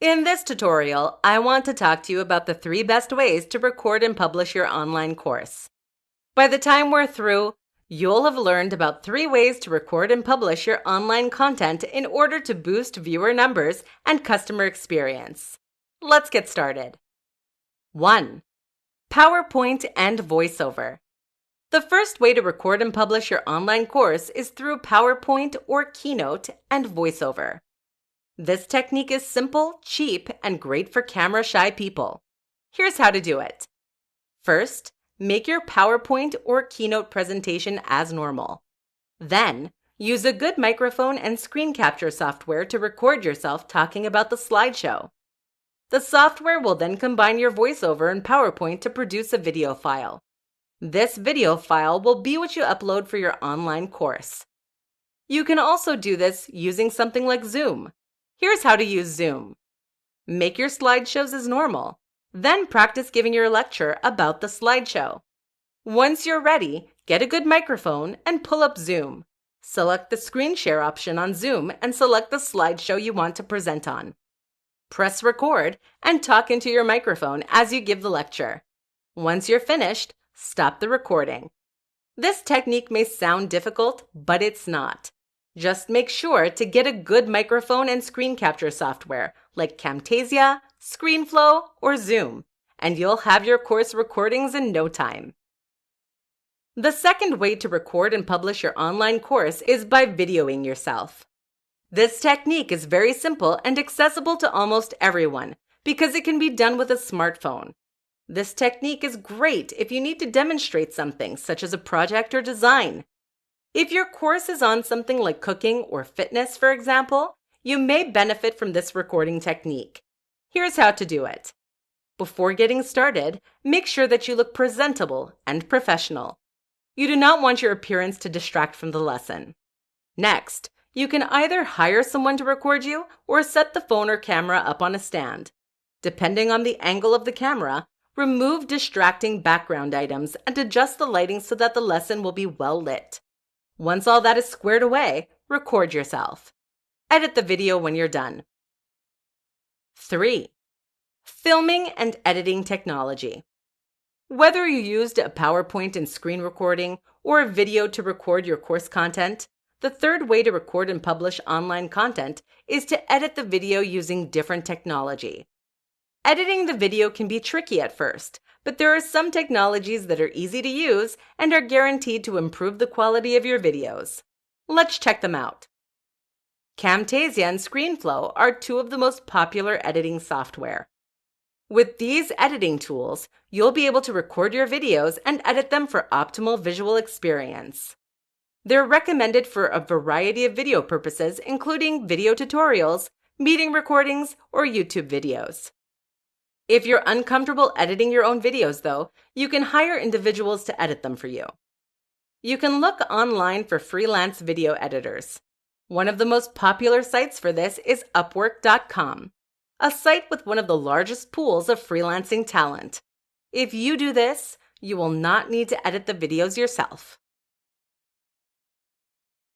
In this tutorial, I want to talk to you about the 3 best ways to record and publish your online course. By the time we're through, you'll have learned about 3 ways to record and publish your online content in order to boost viewer numbers and customer experience. Let's get started. 1. PowerPoint and voiceover. The first way to record and publish your online course is through PowerPoint or Keynote and voiceover. This technique is simple, cheap, and great for camera-shy people. Here's how to do it. First, make your PowerPoint or Keynote presentation as normal. Then, use a good microphone and screen capture software to record yourself talking about the slideshow. The software will then combine your voiceover and PowerPoint to produce a video file. This video file will be what you upload for your online course. You can also do this using something like Zoom. Here's how to use Zoom. Make your slideshows as normal. Then practice giving your lecture about the slideshow. Once you're ready, get a good microphone and pull up Zoom. Select the screen share option on Zoom and select the slideshow you want to present on. Press record and talk into your microphone as you give the lecture. Once you're finished, stop the recording. This technique may sound difficult, but it's not. Just make sure to get a good microphone and screen capture software like Camtasia, ScreenFlow, or Zoom, and you'll have your course recordings in no time. The second way to record and publish your online course is by videoing yourself. This technique is very simple and accessible to almost everyone because it can be done with a smartphone. This technique is great if you need to demonstrate something, such as a project or design. If your course is on something like cooking or fitness, for example, you may benefit from this recording technique. Here's how to do it. Before getting started, make sure that you look presentable and professional. You do not want your appearance to distract from the lesson. Next, you can either hire someone to record you or set the phone or camera up on a stand. Depending on the angle of the camera, remove distracting background items and adjust the lighting so that the lesson will be well lit. Once all that is squared away, record yourself. Edit the video when you're done. 3. Filming and editing technology. Whether you used a PowerPoint and screen recording or a video to record your course content, the third way to record and publish online content is to edit the video using different technology. Editing the video can be tricky at first, but there are some technologies that are easy to use and are guaranteed to improve the quality of your videos. Let's check them out. Camtasia and ScreenFlow are 2 of the most popular editing software. With these editing tools, you'll be able to record your videos and edit them for optimal visual experience. They're recommended for a variety of video purposes, including video tutorials, meeting recordings, or YouTube videos. If you're uncomfortable editing your own videos, though, you can hire individuals to edit them for you. You can look online for freelance video editors. One of the most popular sites for this is Upwork.com, a site with one of the largest pools of freelancing talent. If you do this, you will not need to edit the videos yourself.